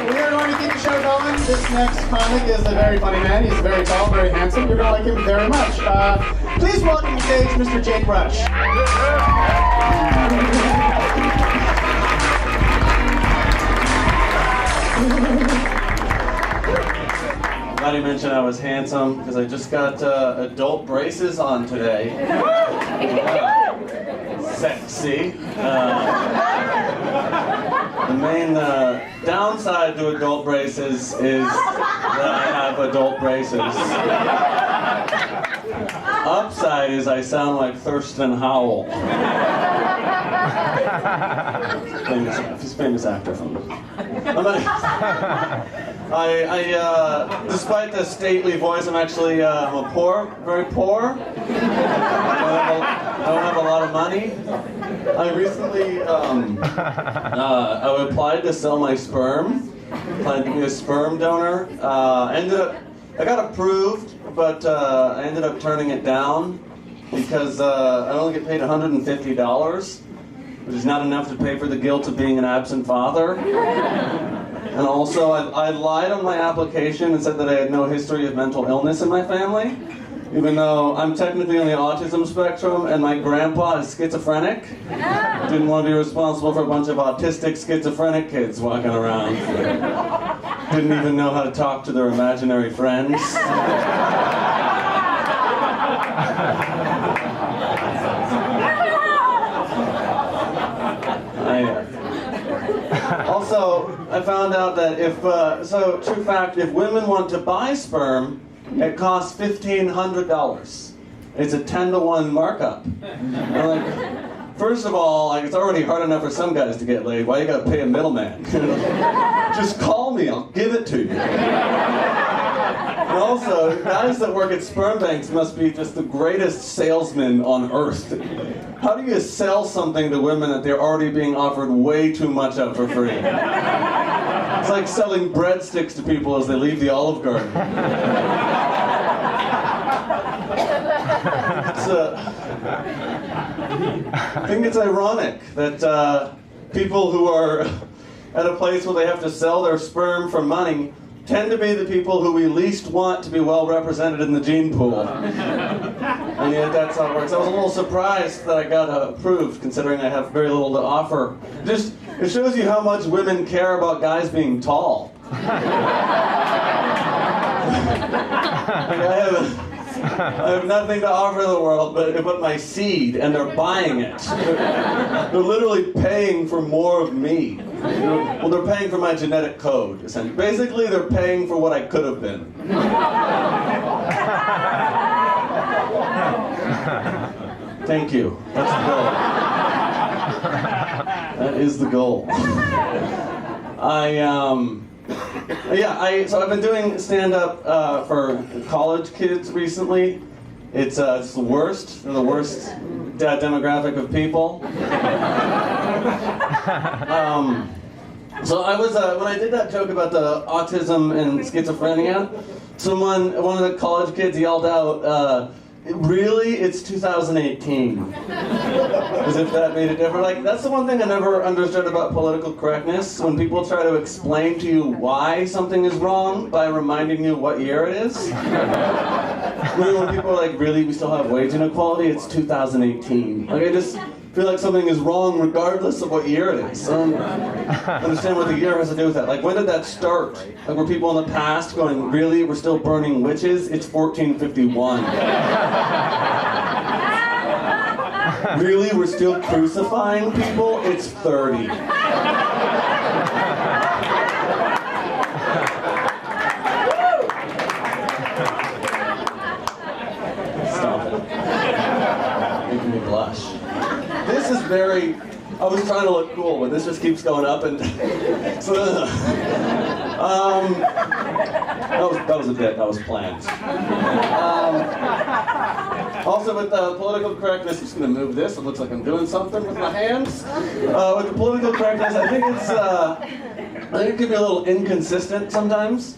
We are going to keep the show going. This next comic is a very funny man. He's very tall, very handsome. You're going to like him very much. Please welcome to stage Mr. Jake Rush. Glad you mentioned I was handsome because I just got adult braces on today. Sexy. The main downside to adult braces is that I have adult braces. Upside is I sound like Thurston Howell. He's a famous actor from despite the stately voice, I'm actually I'm a poor, very poor. I don't have a lot of money. I recently I applied to sell my sperm. Applied to be a sperm donor. I got approved, but I ended up turning it down because I only get paid $150, which is not enough to pay for the guilt of being an absent father. And also, I lied on my application and said that I had no history of mental illness in my family, even though I'm technically on the autism spectrum and my grandpa is schizophrenic. Didn't want to be responsible for a bunch of autistic schizophrenic kids walking around. Didn't even know how to talk to their imaginary friends. Also, I found out that true fact, if women want to buy sperm, it costs $1,500. It's a 10-to-1 markup. I'm like, first of all, it's already hard enough for some guys to get laid. Why you gotta pay a middleman? Just call me, I'll give it to you. And also, guys that work at sperm banks must be just the greatest salesmen on earth. How do you sell something to women that they're already being offered way too much of for free? It's like selling breadsticks to people as they leave the Olive Garden. I think it's ironic that people who are at a place where they have to sell their sperm for money tend to be the people who we least want to be well represented in the gene pool. And yet that's how it works. I was a little surprised that I got approved, considering I have very little to offer. It shows you how much women care about guys being tall. I have nothing to offer the world but my seed, and they're buying it. They're literally paying for more of me. Well, they're paying for my genetic code, essentially. Basically, they're paying for what I could have been. Thank you. That's the goal. That is the goal. So I've been doing stand-up for college kids recently. It's the worst. They're the worst demographic of people. So I was when I did that joke about the autism and schizophrenia, one of the college kids yelled out, "Really? It's 2018." As if that made it different. That's the one thing I never understood about political correctness. When people try to explain to you why something is wrong by reminding you what year it is. When people are like, "Really? We still have wage inequality? It's 2018." I just feel like something is wrong regardless of what year it is. I don't understand what the year has to do with that. When did that start? Were people in the past going, "Really? We're still burning witches? It's 1451. Really? We're still crucifying people? It's 30. Stop it. Making me blush. This is very... I was trying to look cool, but this just keeps going up and... that was a bit. That was planned. Also, with political correctness, I'm just going to move this. It looks like I'm doing something with my hands. With the political correctness, I think it can be a little inconsistent sometimes.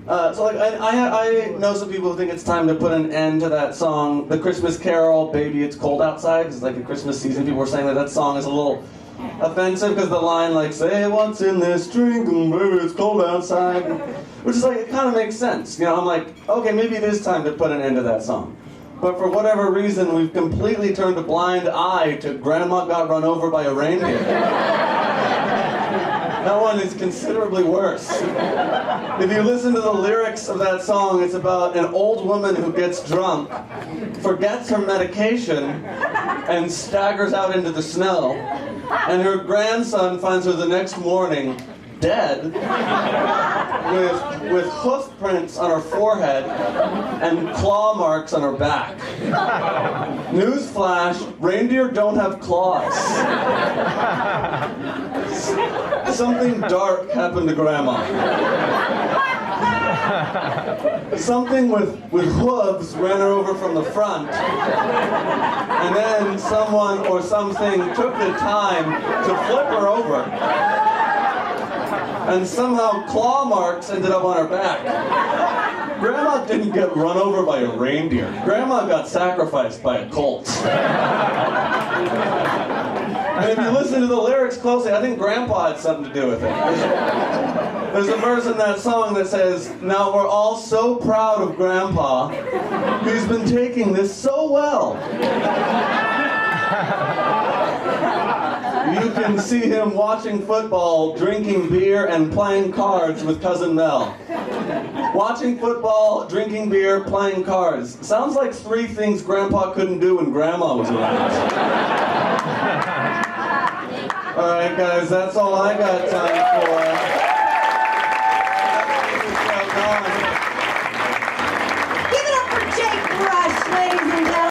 I know some people who think it's time to put an end to that song, the Christmas Carol, "Baby It's Cold Outside," because like the Christmas season, people were saying that song is a little offensive because the line like, say what's in this drink and baby it's cold outside, which is like, it kind of makes sense. You know, I'm like, okay, maybe it is time to put an end to that song. But for whatever reason, we've completely turned a blind eye to Grandma Got Run Over by a Reindeer. That one is considerably worse. If you listen to the lyrics of that song, it's about an old woman who gets drunk, forgets her medication, and staggers out into the snow. And her grandson finds her the next morning, dead, with hoof prints on her forehead and claw marks on her back. Newsflash, reindeer don't have claws. Something dark happened to Grandma. Something with hooves ran her over from the front, and then someone or something took the time to flip her over, and somehow claw marks ended up on her back. Grandma didn't get run over by a reindeer. Grandma got sacrificed by a colt. And if you listen to the lyrics closely, I think Grandpa had something to do with it. There's a verse in that song that says, "Now we're all so proud of Grandpa. He's been taking this so well." You can see him watching football, drinking beer, and playing cards with Cousin Mel. Watching football, drinking beer, playing cards. Sounds like three things Grandpa couldn't do when Grandma was around. All right, guys, that's all I got time for.